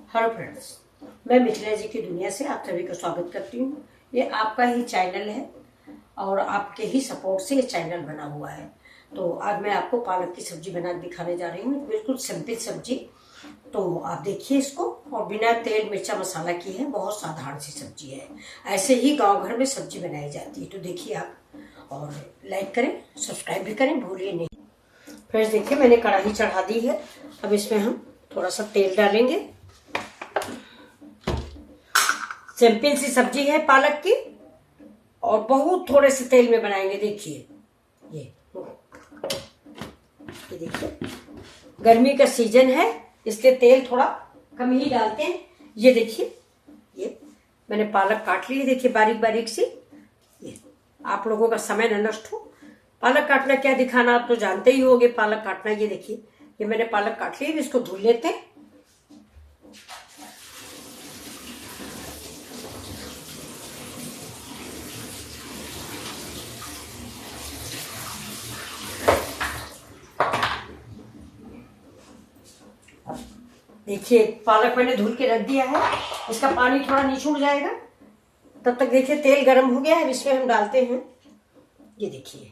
Hello friends, मैं मिथिला जी की दुनिया से आप सभी का स्वागत करती हूँ। ये आपका ही चैनल है और आपके ही सपोर्ट से ये चैनल बना हुआ है। तो आज मैं आपको पालक की सब्जी बना दिखाने जा रही हूँ, बिल्कुल सिंपल सब्जी। तो आप देखिए इसको, और बिना तेल मिर्चा मसाला की है, बहुत साधारण सी सब्जी है। ऐसे ही गांव घर में सब्जी बनाई जाती है। तो देखिए आप, और लाइक करें, सब्सक्राइब भी करें, भूलिए नहीं। फ्रेंड्स देखिए, मैंने कढ़ाई चढ़ा दी है। अब इसमें हम थोड़ा सा तेल डालेंगे। सिंपल सी सब्जी है पालक की, और बहुत थोड़े से तेल में बनाएंगे। देखिए ये देखिए, गर्मी का सीजन है इसलिए तेल थोड़ा कम ही डालते हैं। ये देखिए, ये मैंने पालक काट ली है, देखिए बारीक बारीक सी। ये आप लोगों का समय न नष्ट हो, पालक काटना क्या दिखाना, आप तो जानते ही होंगे पालक काटना। ये देखिए, ये मैंने पालक काट ली है, इसको धुल लेते हैं। देखिए पालक मैंने धुल के रख दिया है, इसका पानी थोड़ा निचुड़ जाएगा। तब तक देखिए तेल गर्म हो गया है, इसमें हम डालते हैं। ये देखिए,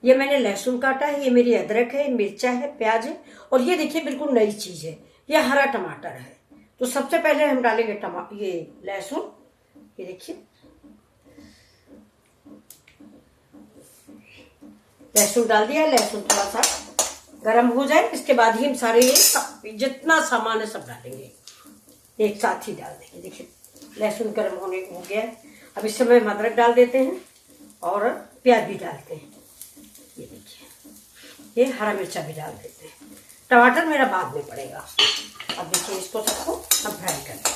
ये मैंने लहसुन काटा है, ये मेरी अदरक है, मिर्चा है, प्याज है, और ये देखिए बिल्कुल नई चीज है, ये हरा टमाटर है। तो सबसे पहले हम डालेंगे ये लहसुन। ये देखिए, लहसुन डाल दिया। लहसुन थोड़ा सा गरम हो जाए, इसके बाद ही हम सारे ये जितना सामान है सब डालेंगे, एक साथ ही डाल देंगे। देखिए लहसुन गरम हो गया है। अब इस समय हम अदरक डाल देते हैं और प्याज भी डालते हैं। ये देखिए, ये हरा मिर्चा भी डाल देते हैं। टमाटर मेरा बाद में पड़ेगा। अब देखिए, इसको सबको हम फ्राई कर देते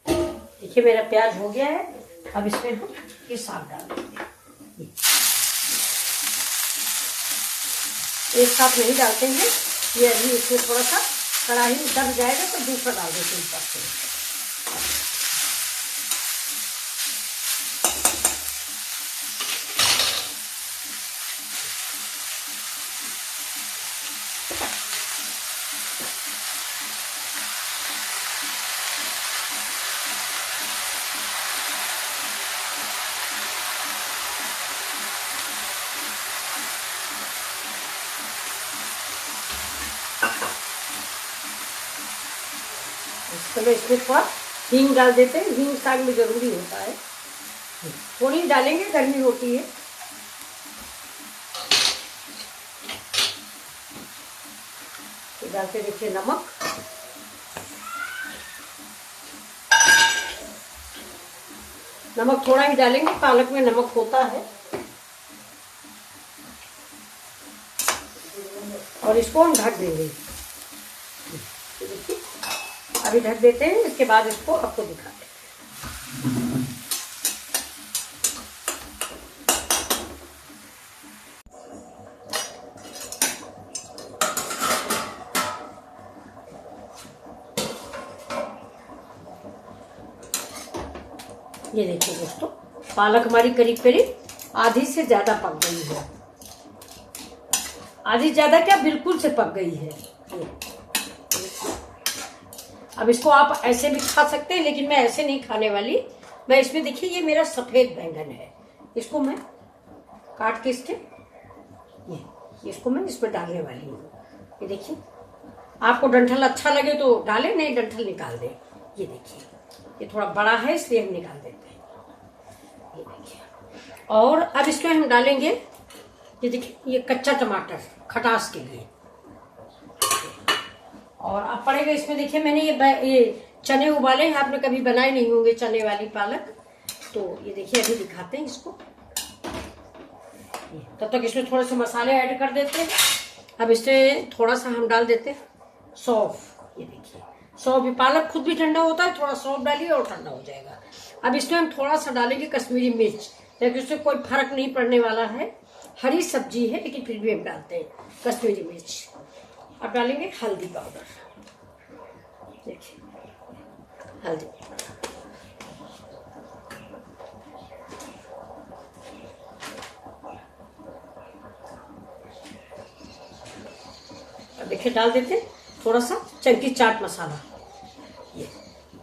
हैं। देखिए मेरा प्याज हो गया है। अब इसमें हम ये साग डाल देंगे। एक साथ नहीं डालते हैं, ये अभी इसमें थोड़ा सा कढ़ाई में दब जाएगा तो दूसरा डाल देते हैं ऊपर से। चलो इसमें थोड़ा हींग डाल देते हैं, हींग साग में जरूरी होता है। थोड़ी डालेंगे, गर्मी होती है। डालते देखिए नमक, नमक थोड़ा ही डालेंगे, पालक में नमक होता है। और इसको हम ढक देंगे। अभी ढक देते हैं, इसके बाद इसको आपको दिखाते हैं। ये देखिए दोस्तों, पालक हमारी करीब करीब आधी से ज्यादा पक गई है। आधी ज्यादा क्या, बिल्कुल से पक गई है। अब इसको आप ऐसे भी खा सकते हैं, लेकिन मैं ऐसे नहीं खाने वाली। मैं इसमें देखिए, ये मेरा सफेद बैंगन है, इसको मैं काट के इसको मैं इसमें डालने वाली हूँ। ये देखिए, आपको डंठल अच्छा लगे तो डालें, नहीं डंठल निकाल दें। ये देखिए, ये थोड़ा बड़ा है इसलिए हम निकाल देते हैं। ये देखिए, और अब इसमें हम डालेंगे, ये देखिए, ये कच्चा टमाटर खटास के लिए। और अब पड़ेगा इसमें, देखिए मैंने ये चने उबाले हैं, आपने कभी बनाए नहीं होंगे चने वाली पालक। तो ये देखिए, अभी दिखाते हैं इसको। तब तक इसमें थोड़े से मसाले ऐड कर देते हैं। अब इसमें थोड़ा सा हम डाल देते हैं सौंफ। ये देखिए, सौंफ भी, पालक खुद भी ठंडा होता है, थोड़ा सौंफ डालिए और ठंडा हो जाएगा। अब इसमें हम थोड़ा सा डालेंगे कश्मीरी मिर्च, लेकिन उससे कोई फर्क नहीं पड़ने वाला है, हरी सब्जी है लेकिन फिर भी हम डालते हैं कश्मीरी मिर्च। अब डालेंगे हल्दी पाउडर। देखिए, हल्दी देखिए डाल देते हैं थोड़ा सा चंकी चाट मसाला। ये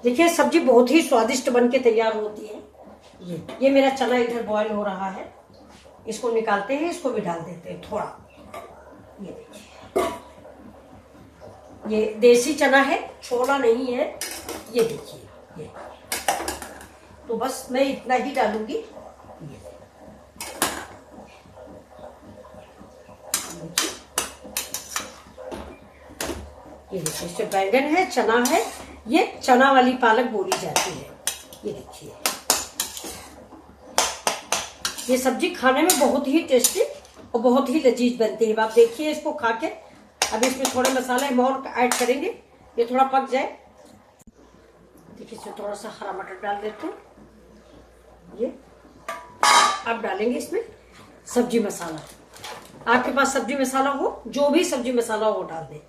देखिए सब्जी बहुत ही स्वादिष्ट बन के तैयार होती है। ये मेरा चना इधर बॉईल हो रहा है, इसको निकालते हैं, इसको भी डाल देते हैं थोड़ा। ये देखिए ये देसी चना है, छोला नहीं है। ये देखिए ये तो बस मैं इतना ही डालूंगी। ये देखिए इसमें बैंगन है, चना है, ये चना वाली पालक बोली जाती है। ये देखिए ये सब्जी खाने में बहुत ही टेस्टी और बहुत ही लजीज बनती है। आप देखिए इसको खा के। अब इसमें थोड़े मसाले और ऐड करेंगे, ये थोड़ा पक जाए। देखिए इसमें थोड़ा सा हरा मटर डाल देते हैं। ये अब डालेंगे इसमें सब्जी मसाला। आपके पास सब्जी मसाला हो, जो भी सब्जी मसाला हो डाल दें।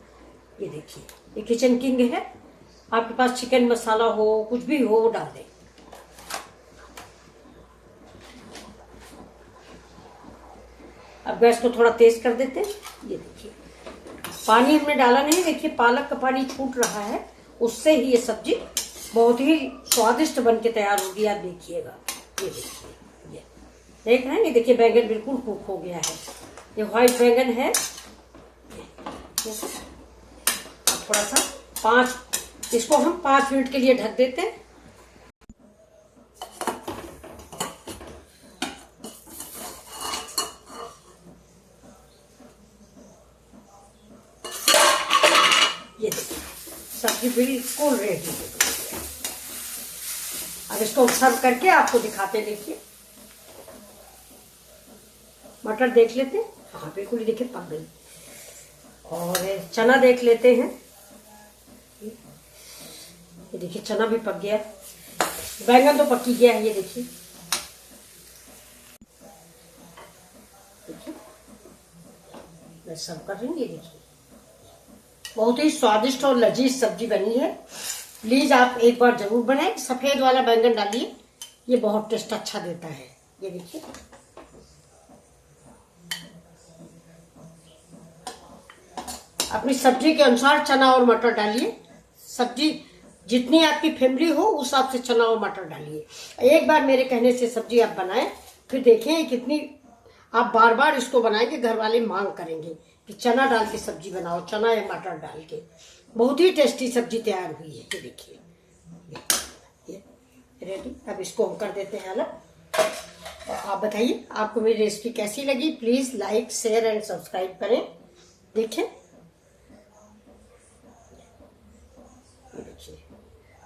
ये देखिए ये किचन किंग है। आपके पास चिकन मसाला हो, कुछ भी हो वो डाल दें। अब गैस को थोड़ा तेज कर देते हैं। ये देखिए पानी हमने डाला नहीं, देखिए पालक का पानी छूट रहा है, उससे ही ये सब्जी बहुत ही स्वादिष्ट बन के तैयार होगी। आप देखिएगा, ये देखिए ये देख रहे हैं। ये देखिए बैंगन बिल्कुल कुक हो गया है, ये व्हाइट बैंगन है। थोड़ा सा इसको हम 5 मिनट के लिए ढक देते हैं। ये देखिए सब्जी बिल्कुल रेडी है। अब इसको सर्व करके आपको दिखाते, देखिए मटर देख लेते हैं। हाँ बिल्कुल देखिए पक गई। और चना देख लेते हैं। ये देखिए चना भी पक गया, बैंगन तो पक ही गया है। ये देखिए मैं सर्व कर रही हूँ। ये देखिए बहुत ही स्वादिष्ट और लजीज सब्जी बनी है। प्लीज आप एक बार जरूर बनाएं। सफेद वाला बैंगन डालिए, ये बहुत टेस्ट अच्छा देता है। ये देखिए अपनी सब्जी के अनुसार चना और मटर डालिए। सब्जी जितनी आपकी फैमिली हो उस हिसाब से चना और मटर डालिए। एक बार मेरे कहने से सब्जी आप बनाएं, फिर देखें कितनी आप बार बार इसको बनाएंगे, घर वाले मांग करेंगे कि चना डाल के सब्जी बनाओ, चना या मटर डाल के। बहुत ही टेस्टी सब्जी तैयार हुई है। ये देखिए ये रेडी। अब इसको हम कर देते हैं अलग। आप बताइए आपको मेरी रेसिपी कैसी लगी। Please like share and subscribe करें। देखें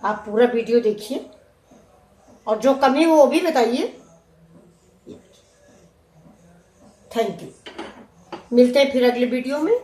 आप पूरा वीडियो देखिए और जो कमी हो वो भी बताइए। Thank you. मिलते हैं फिर अगले वीडियो में।